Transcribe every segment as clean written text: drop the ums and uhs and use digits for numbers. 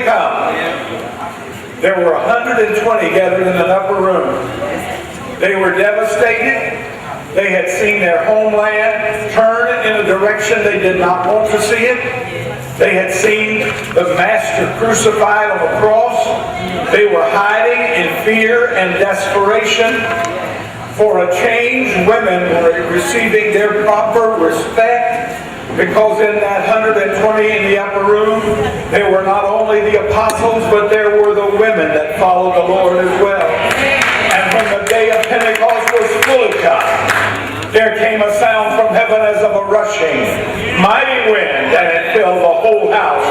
come. There were 120 gathered in an upper room. They were devastated. They had seen their homeland turn in a direction they did not want to see it. They had seen the Master crucified on the cross. They were hiding in fear and desperation. For a change, women were receiving their proper respect, because in that 120 in the upper room, there were not only the apostles, but there were the women that followed the Lord as well. And when the day of Pentecost was fully come, there came a sound from heaven as of a rushing, mighty wind, and it filled the whole house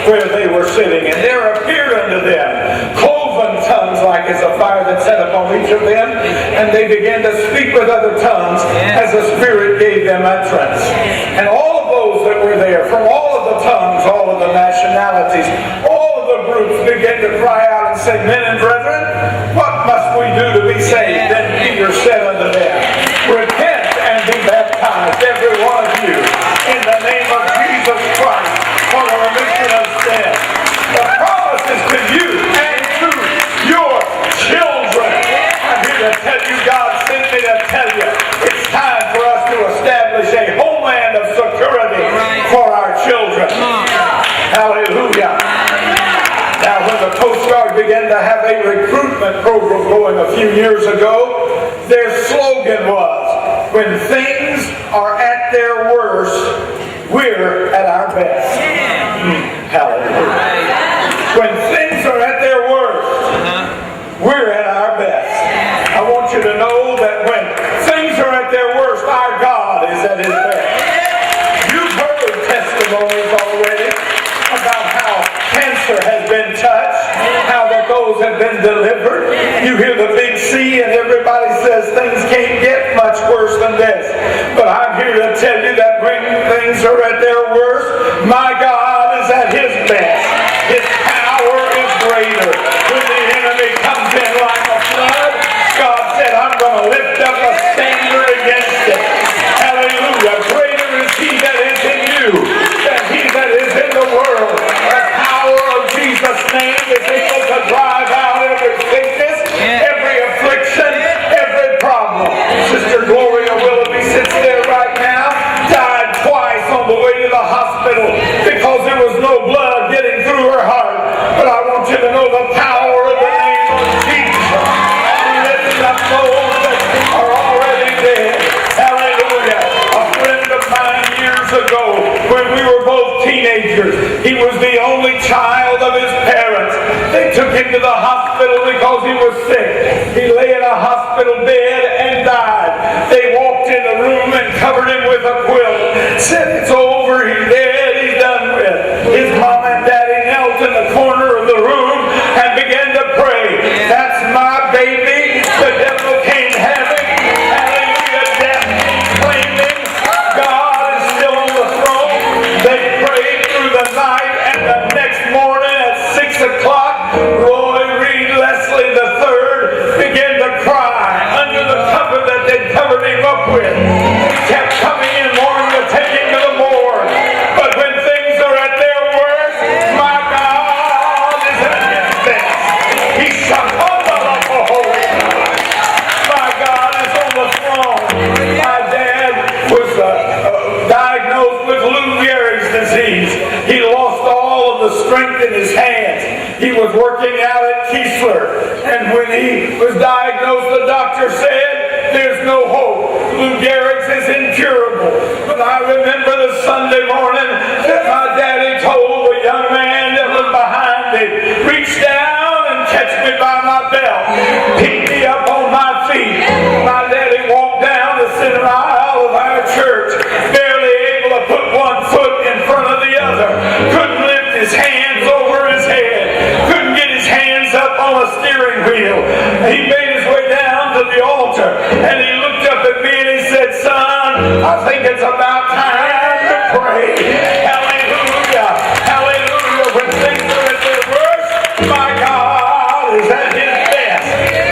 where they were sitting. And there appeared unto them cloven tongues like as a fire that set upon each of them, and they began to speak with other tongues as the Spirit gave them utterance. And all of those that were there, from all of the tongues, all of the nationalities, all of the groups began to cry out and say, Men and brethren, what must we do to be saved? Then Peter said unto them, Repent and be baptized, every one of you, in the name of Jesus Christ, for the remission of sin. The promise is to you and to your children. I'm here to tell you, God sent me to tell you, it's time for us to establish a homeland of security for our children. Hallelujah. Now, when the Coast Guard began to have a recruitment program going a few years ago, their slogan was, when things are at their worst, we're at our best. Hallelujah. When things are at their worst, we're at our best. I want you to know that when things are at their worst, our God is at His best. You've heard testimonies already about how cancer has been touched, how that those have been delivered. You hear the big C and everybody says things can't get much worse than this. But I'm here to tell you that when things are at their worst, my God is at His best. His power is greater. When the enemy comes in like a flood, God said, I'm going to lift up a standard against it. Hallelujah. Greater is He that is in you than he that is in the world. The power of Jesus' name is able to drive out every sickness, every affliction, every problem. Sister Gloria Willoughby sits there right now, died twice on the way to the hospital because there was no blood getting through her heart. But I want you to know the power of the name of Jesus. Lifting up those that are already dead. Hallelujah. A friend of mine years ago, when we were both teenagers, he was the only child of his parents. They took him to the hospital because he was sick. He lay in a hospital bed and died. They walked in the room and covered him with a quilt. Said, it's over, he's dead, he's done with. His mom and daddy knelt in the corner of the room and began to pray. That's my baby. The devil can't have it. Hallelujah. Death can't claim him. God is still on the throne. They prayed through the night, and the next morning at 6 o'clock, Roy Reed Leslie III began to cry under the cover that they'd covered him up with. He kept coming in wanting to take him to the morgue. But when things are at their worst, my God is at His best. He's shut on the My God is on the throne. My dad was diagnosed with Lou Gehrig's disease. He lost all of the strength in his hands. He was working out at Keesler, and when he was diagnosed, the doctor said, there's no hope. Lou Gehrig's is incurable. But I remember the Sunday morning that my daddy told the young man that was behind me, reach down and catch me by my belt. Pick me up on my feet. My daddy walked down the center aisle of our church, barely able to put one foot in front of the other. Couldn't lift his hands over his head. Couldn't get his hands up on a steering wheel. He made his way down to the altar, and he looked up at me and he said, son, I think it's about time to pray. Hallelujah. Hallelujah. When things are at their worst, my God is at His best.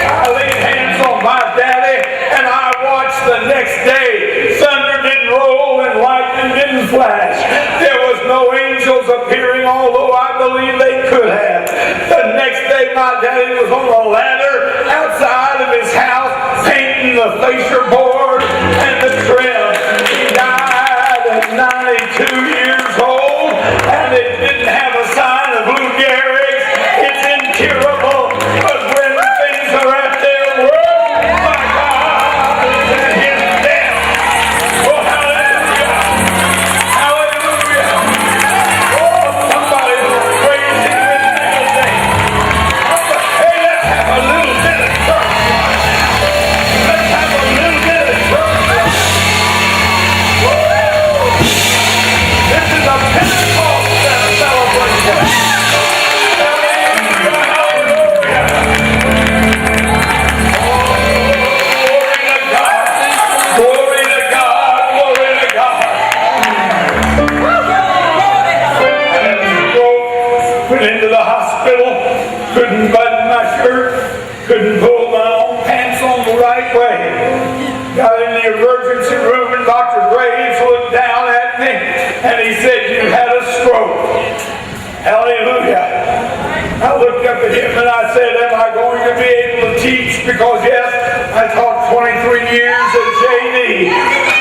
I laid hands on my daddy, and I watched the next day. Thunder didn't roll and lightning didn't flash. There was no angels appearing, although I believe they could have. said my daddy was on a ladder outside of his house painting the fascia board and the trim. He died at 92 years old, and it didn't have a sign of Lou Gehrig's. It's incurable, but when things are at their worst, my God is at his death. Oh, hallelujah! Hallelujah! Oh, somebody praise him in this day. Hey, let's have a little bit of church. Let's have a little bit of church. Woo! This is a Pentecost celebration. Hallelujah! Hallelujah! Glory to God! Glory to God! Glory to God! I had a stroke, went into the hospital, couldn't button my shirt, couldn't pull my own pants on the right way. Got in the emergency room and Dr. Graves looked down at me and he said, "You had a stroke." Hallelujah. I looked up at him and I said, "Am I going to be able to teach?" Because yes, I taught 23 years at JD.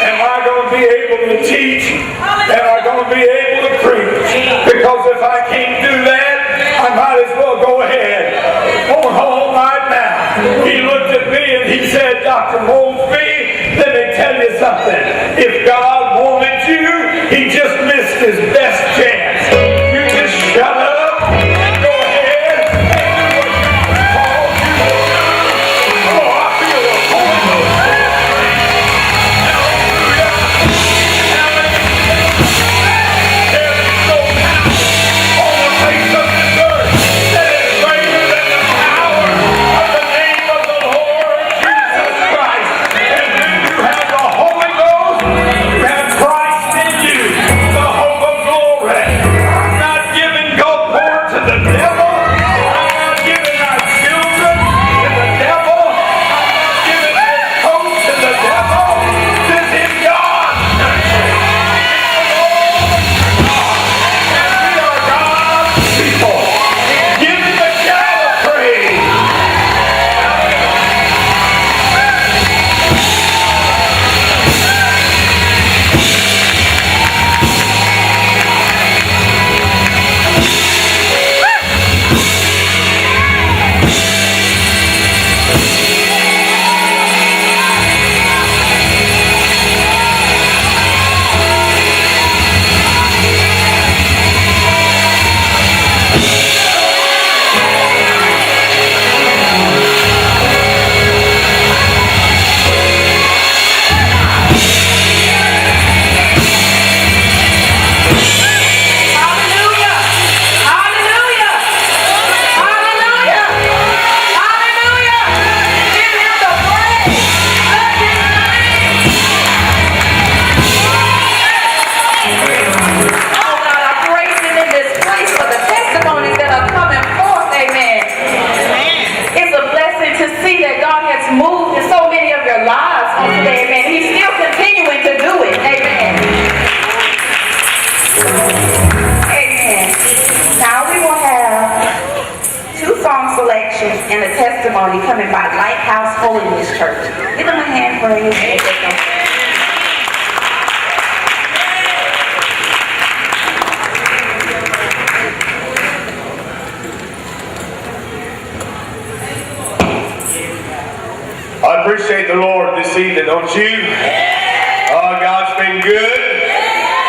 Am I going to be able to teach? Am I going to be able to preach? Because if I can't do that, I might as well go ahead on home right now. He looked at me and he said, "Dr. Molsbee, let me tell you something. If God wanted you, he just missed his best chance. You just shut up, go ahead, and do what God called you to do." Oh, I feel the Holy Ghost. Hallelujah. Hallelujah. There is no power on the face of this earth that is greater than the power of the name of the Lord Jesus Christ. And when you have the Holy Ghost, you have Christ in you, the hope of glory. I'm not giving gulport to the devil. I'm not giving our children to the devil. I'm not giving this coat to the devil. This is God. And we are God's people. Give him a shout of praise. Hallelujah! Hallelujah! Hallelujah! Hallelujah! Give him the praise. Bless his name. Oh God, I praise him in this place for the testimonies that are coming forth. Amen. It's a blessing to see that God has moved in so many of your lives on today. Amen. He's still continuing to do it. Amen. Amen. Now we will have two song selections and a testimony coming by Lighthouse Holiness Church. Give them a hand praise. I appreciate the Lord this evening, don't you? Oh, God's been good.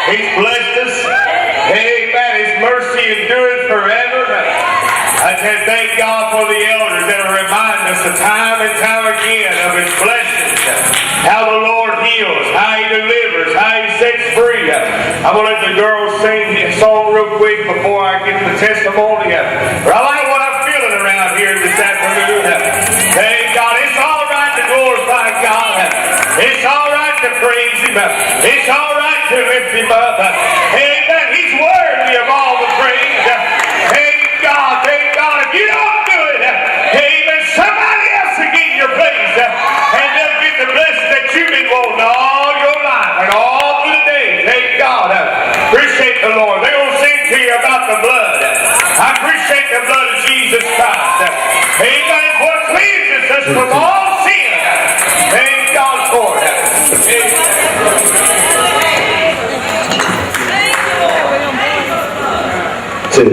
He's blessed us. Amen. His mercy endureth forever. I can thank God for the elders that are reminding us time and time again of His blessings. How the Lord heals, how He delivers, how He sets free. I'm going to let the girls sing a song real quick before I get the testimony. But I like what I'm feeling around here this afternoon. Thank God. It's all right to glorify God. It's all right to praise Him. It's all right to lift Him up. Amen. He's worthy of all the praise. Thank God. Thank God. If you don't do it, amen, somebody else will get your place. And they'll get the blessing that you've been wanting all your life and all through the days. Thank God. Appreciate the Lord. They're going to sing to you about the blood. I appreciate the blood of Jesus Christ. from all sin. Thank God for it. Two.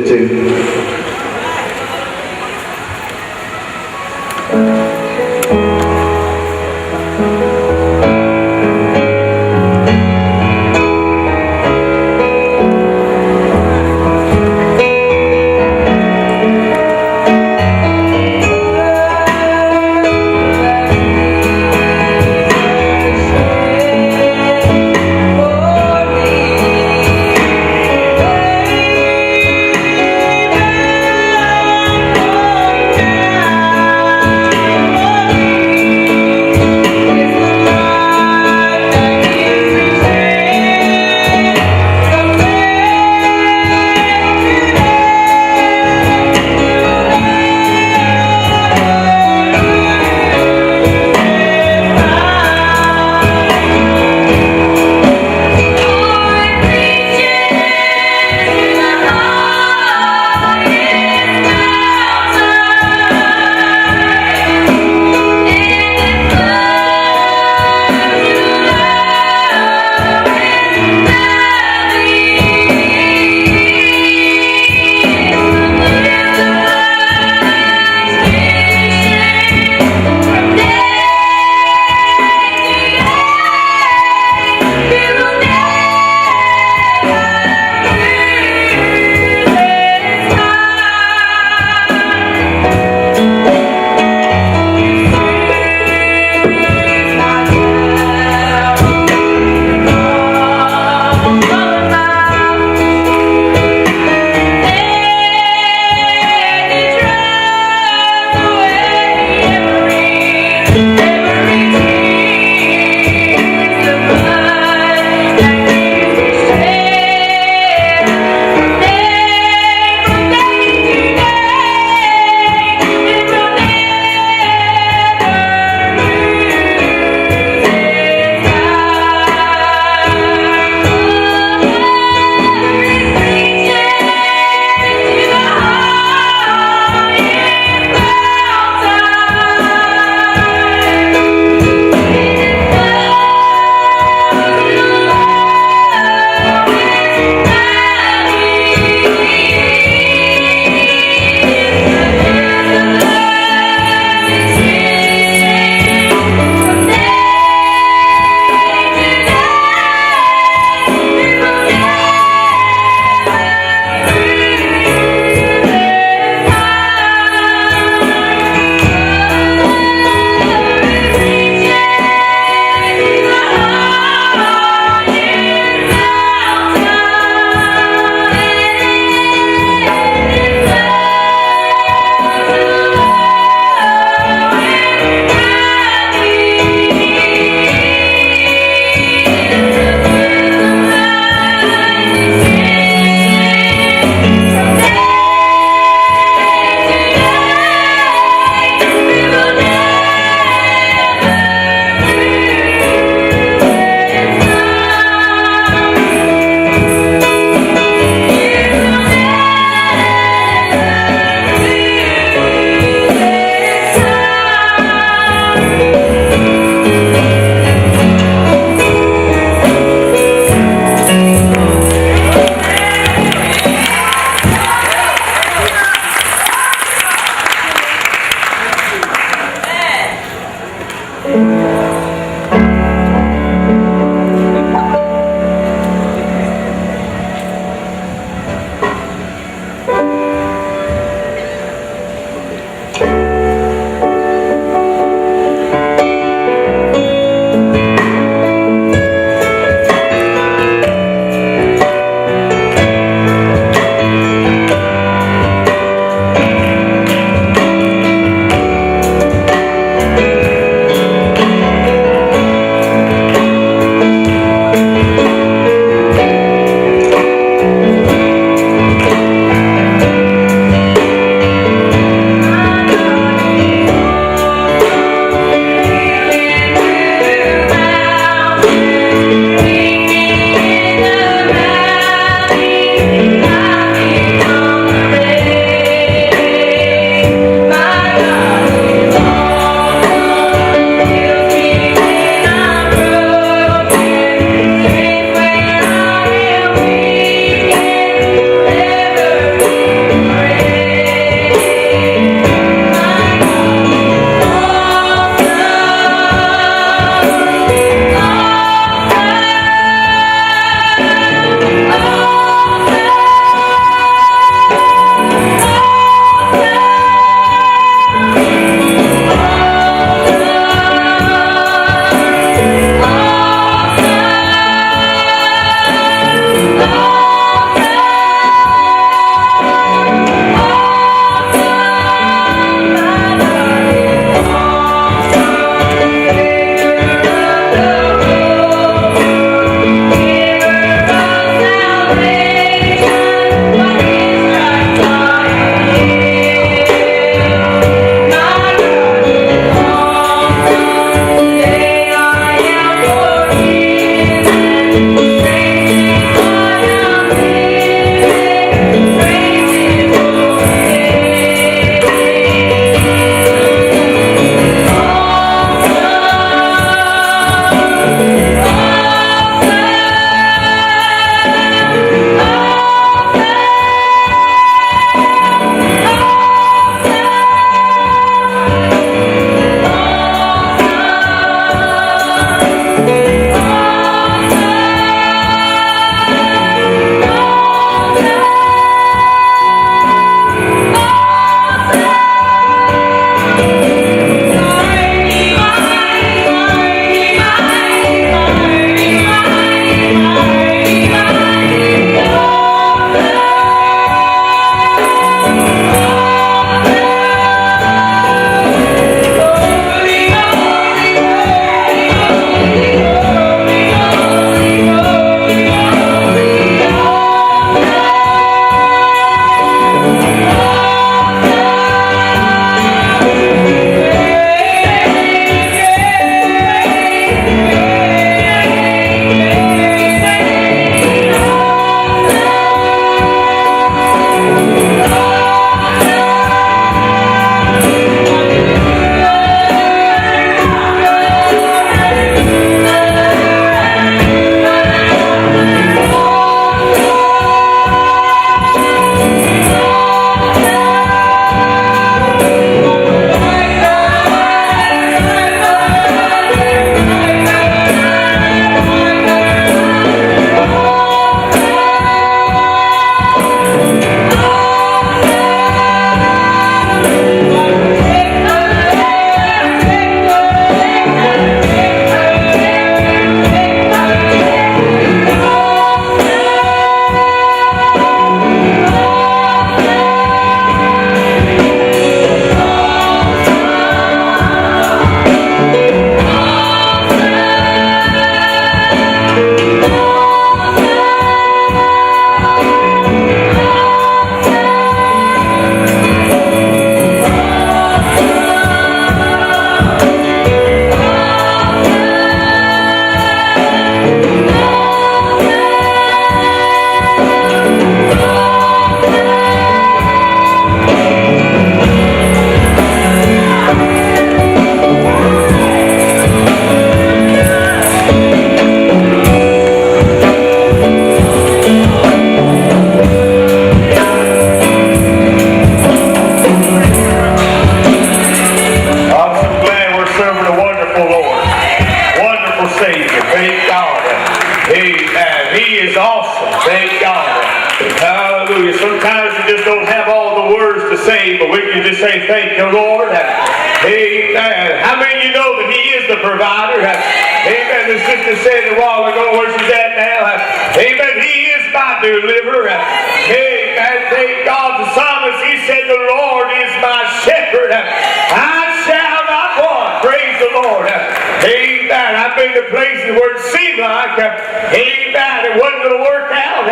just don't have all the words to say, but we can just say, thank you, Lord. Amen. How many of you know that He is the provider? Amen. The sister said a while ago, where she's at now. Amen. He is my deliverer. Amen. Thank God. The psalmist, he said, the Lord is my shepherd. I shall not want. Praise the Lord. Amen. I've been to places where it seemed like, amen, it wasn't going to work out.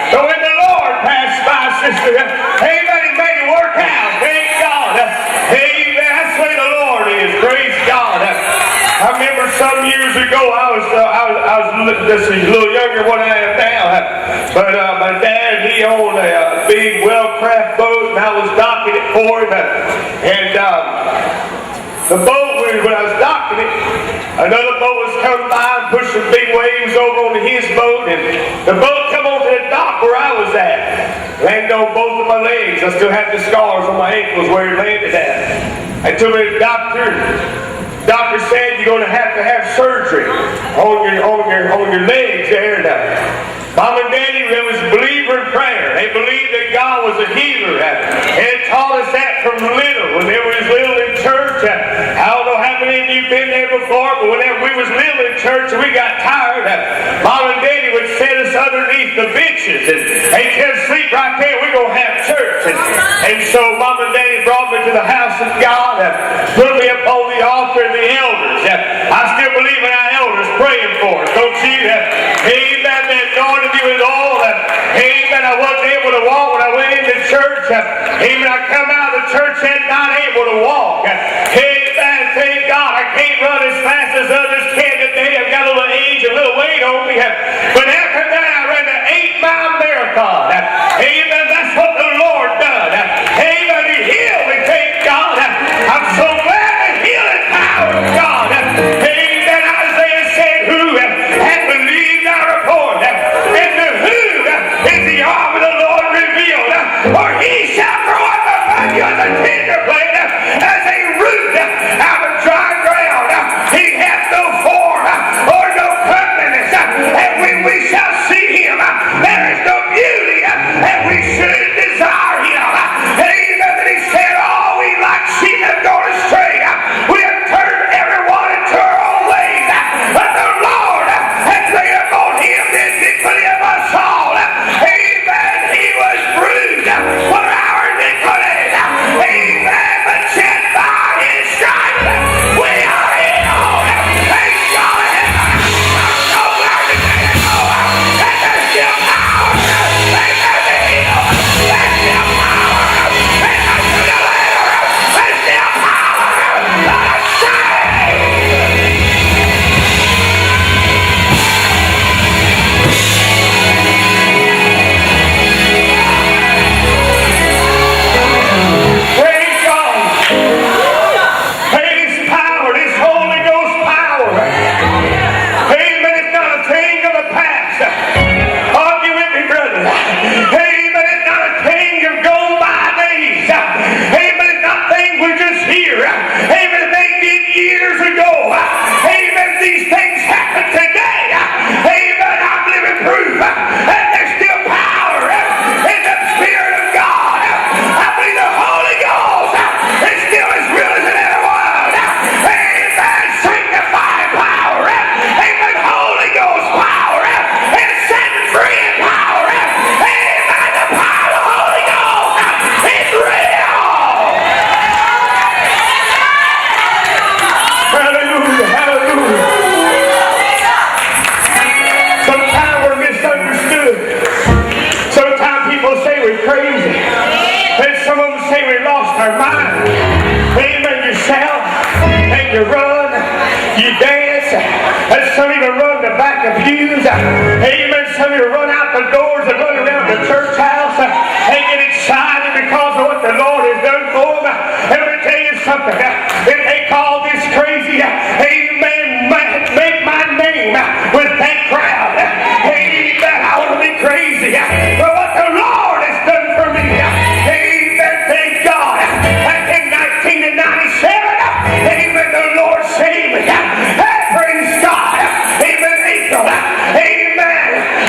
But when the Lord passed by, sister, amen, He made it work out. Thank God. Amen. That's the way the Lord is. Praise God. I remember some years ago, I was just a little younger than what I am now. But my dad, he owned a big well-craft boat, and I was docking it for him. And the boat, when I was docking it, another boat was coming by and pushing big waves over onto his boat, and the boat come onto the dock where I was at. Landed on both of my legs. I still have the scars on my ankles where it landed at. I took me to the doctor. The doctor said you're going to have surgery on your legs there. Mom and Daddy, they was a believer in prayer. They believed that God was a healer. And it taught us that from little. When they was little in church, I don't know how many of you been there before, but whenever we was little in church and we got tired, Mom and Daddy would set us underneath the benches and they tell us sleep right there. We're going to have church. And so Mom and Daddy brought me to the house of God, put me up on the altar and the elders. I still believe in our elders praying for us, don't you? Amen. They anointed me with oil. Amen. I wasn't able to walk when I went into church. Amen. I come out of the church and not able to walk. Amen. Thank God. I can't run as fast as others can today. I've got a little age, a little weight on me. But after that, I ran an 8-mile marathon. Amen. That's what the Lord done. Amen. He healed me. Thank God. I'm so glad the healing power of God. Amen. Isaiah said, who had believed our report? And to whom is the arm of the Lord revealed? For he shall grow up upon you as a tender plant, as a root out of dry ground. He hath no form or no comeliness. And when we shall see him, there is no beauty, and we should desire him. Amen. And he said, all we like sheep have gone astray. We have turned everyone into our own ways. But the Lord has laid upon him the iniquity of us all. Amen. He was bruised for our iniquities. Amen. But yet by his stripes we are healed. Thank God. I'm so glad to say it. That there's still power. Amen. To heal. There's still power. Amen. To deliver. There's still power. Let us save. Praise God. Praise His power, His Holy Ghost power. Amen. It's not a thing of the past. Argue with me, brother. Amen. It's not a thing of gone by days. Amen. It's not things we just hear. Amen. They did years ago. Amen. These things happen today. Amen. I'm living proof. And there's still power in the Spirit of God. I believe the Holy Ghost is still as real as it ever was. Amen. Sanctifying power. Amen. Holy Ghost power. And setting free power. Amen. The power of the Holy Ghost is real. Hallelujah. Hallelujah. Sometimes we're misunderstood. Sometimes people say we're crazy. And some of them say we lost our mind. Amen. You shout and you run, you dance, and some even run the back of pews. Amen. Some of you run out the doors and run around the church house and get excited because of what the Lord has done for them. And let me tell you something. If they call this crazy, amen, make my name with that crowd. Amen. I want to be crazy for what the Lord has done for me. Amen. Thank God. Back in 1997, amen, the Lord saved me. Praise God. Amen. April. Amen.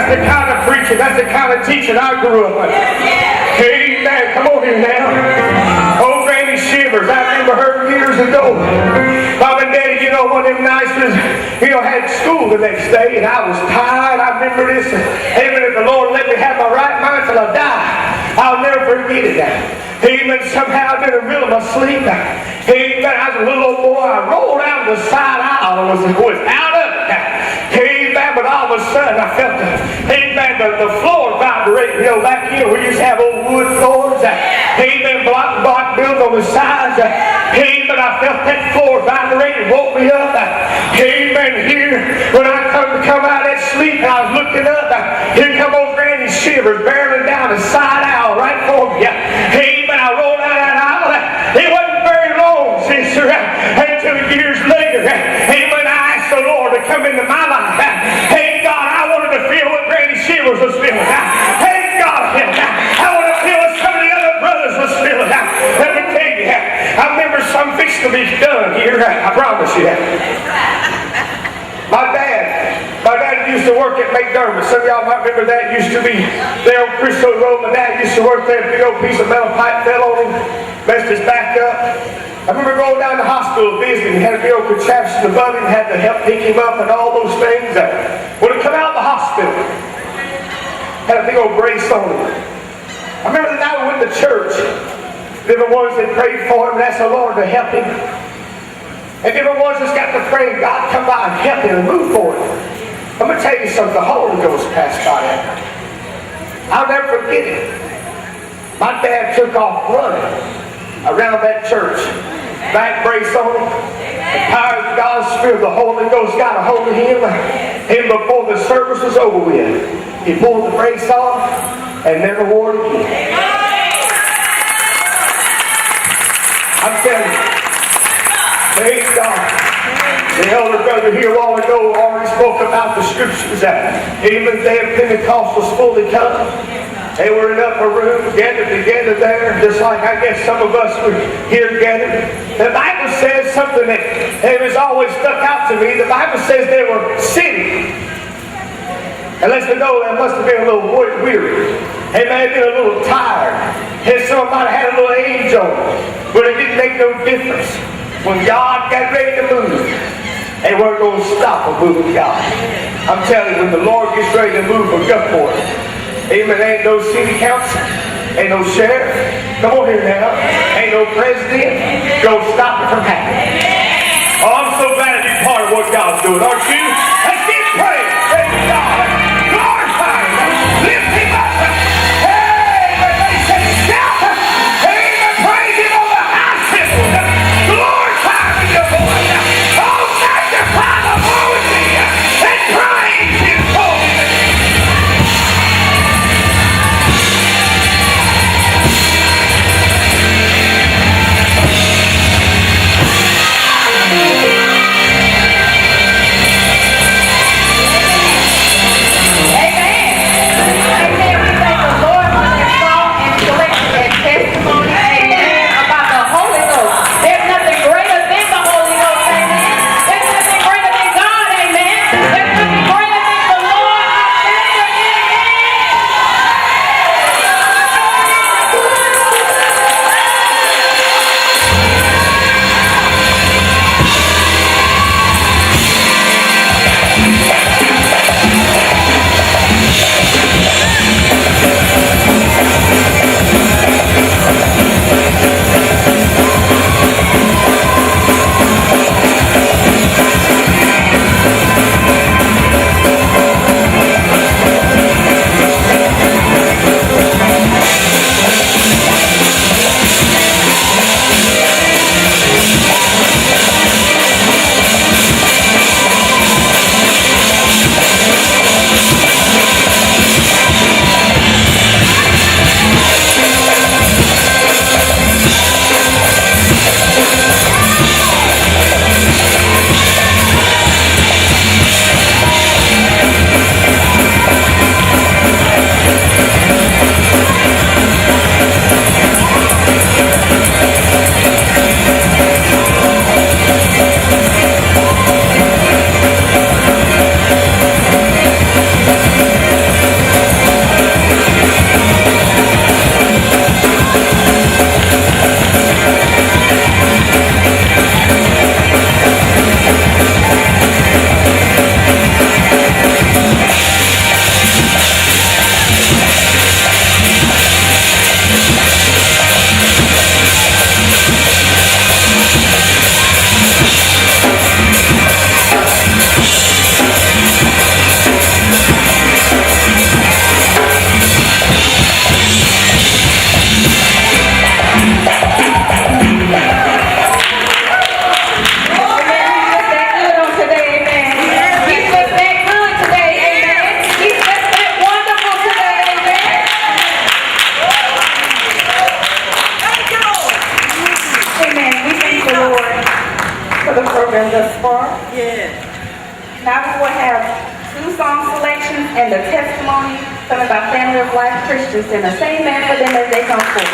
That's the kind of preaching, that's the kind of teaching I grew up with. Amen. Come on here now. Old Granny Shivers, I remember her years ago. Mom and Daddy, you know, one of them nights was, had school the next day, and I was tired. I remember this. Amen. If the Lord let me have my right mind till I die, I'll never forget it now. Amen. Somehow in the middle of my sleep, amen, I was a little old boy. I rolled out the side aisle and was out of it. Amen. But all of a sudden I felt the floor vibrating. Back here we used to have old wood floors. Amen. Block built on the sides. Amen. I felt that floor vibrating, woke me up. Amen. Here, when I come out of that sleep, and I was looking up. Here come old Granny Shivers barreling down the side aisle right for me. Amen. I rolled out that aisle. It wasn't very long, sister, until years later. Amen. I asked the Lord to come into my life. Hey God, I wanted to feel what Granny Shivers was feeling. Hey God, I want to feel what some of the other brothers was feeling. Let me tell you, I remember some fixing to be done here. I promise you that. My dad used to work at McDermott. Some of y'all might remember that. Used to be there on Crystal Road. My dad used to work there. A big old piece of metal pipe fell on him, messed his back up. I remember going down to the hospital visiting. He had a big old contraption above him, had to help pick him up and all those things. When he come out of the hospital, had a big old brace on him. I remember the night we went to church. Different ones that prayed for him and asked the Lord to help him. And different ones just got to praying, God, come by and help him and move for him. I'm going to tell you something. The Holy Ghost passed by that. I'll never forget it. My dad took off running around that church. Back brace on him. The power of God's Spirit, the Holy Ghost got a hold of him. And before the service was over with, he pulled the brace off and never wore it again. I'm telling you. Praise God. The elder brother here a while ago already spoke about the scriptures that even the day of Pentecost was fully come. They were in an upper room, gathered together there, just like I guess some of us were here gathered. The Bible says something that has always stuck out to me. The Bible says they were sitting. And lets me know they must have been a little weary. They may have been a little tired. And some might have had a little age on them. But it didn't make no difference. When God got ready to move, they weren't going to stop a move of God. I'm telling you, when the Lord gets ready to move a Gulfport, amen, ain't no city council, ain't no sheriff, come on here now, ain't no president, go stop it from happening. Oh, I'm so glad to be part of what God's doing, aren't you? Let's get praise, praise God, glorify Him, lift Him up, amen, they say shout, amen, praise Him on the high temple, glorify Him in your voice, oh, magnify the Lord with me, and praise His holy name. and the testimony coming by Family of Life Christians, and the same man for them as they come forth.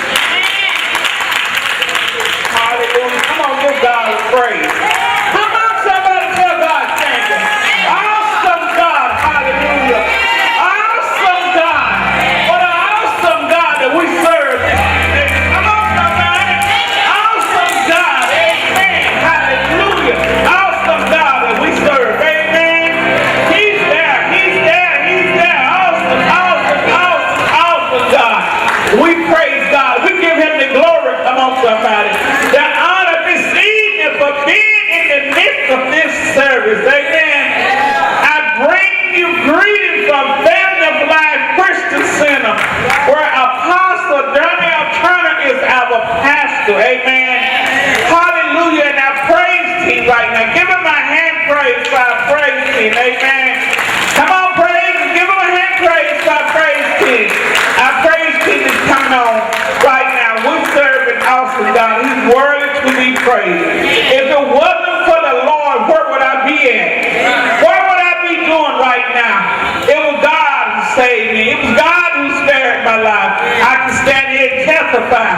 Hallelujah. Come on, give God a praise. Come on, somebody tell God thank you. Awesome God. Hallelujah. Awesome God. What an awesome God that we serve. Come on, somebody. Awesome God. Amen. Hallelujah. Awesome God that we serve. Amen. He's there. He's there. He's there. Awesome, awesome, awesome, awesome God. We praise God. We give him the glory. Come on, somebody. The honor this evening for being in the midst of this service. Amen. I bring you greetings from Family of Life Christian Center, where Apostle Daniel Turner is our pastor. Amen. Hallelujah. And our praise team right now. Give him a hand praise for our praise team. Amen. Come on, praise. Give him a hand praise for our praise team. Our praise team is coming on right now. We're serving awesome God. He's worthy to be praised. If it wasn't for the Lord, where would I be at? What would I be doing right now? It was God who saved me. It was God who spared my life. I can stand here and testify.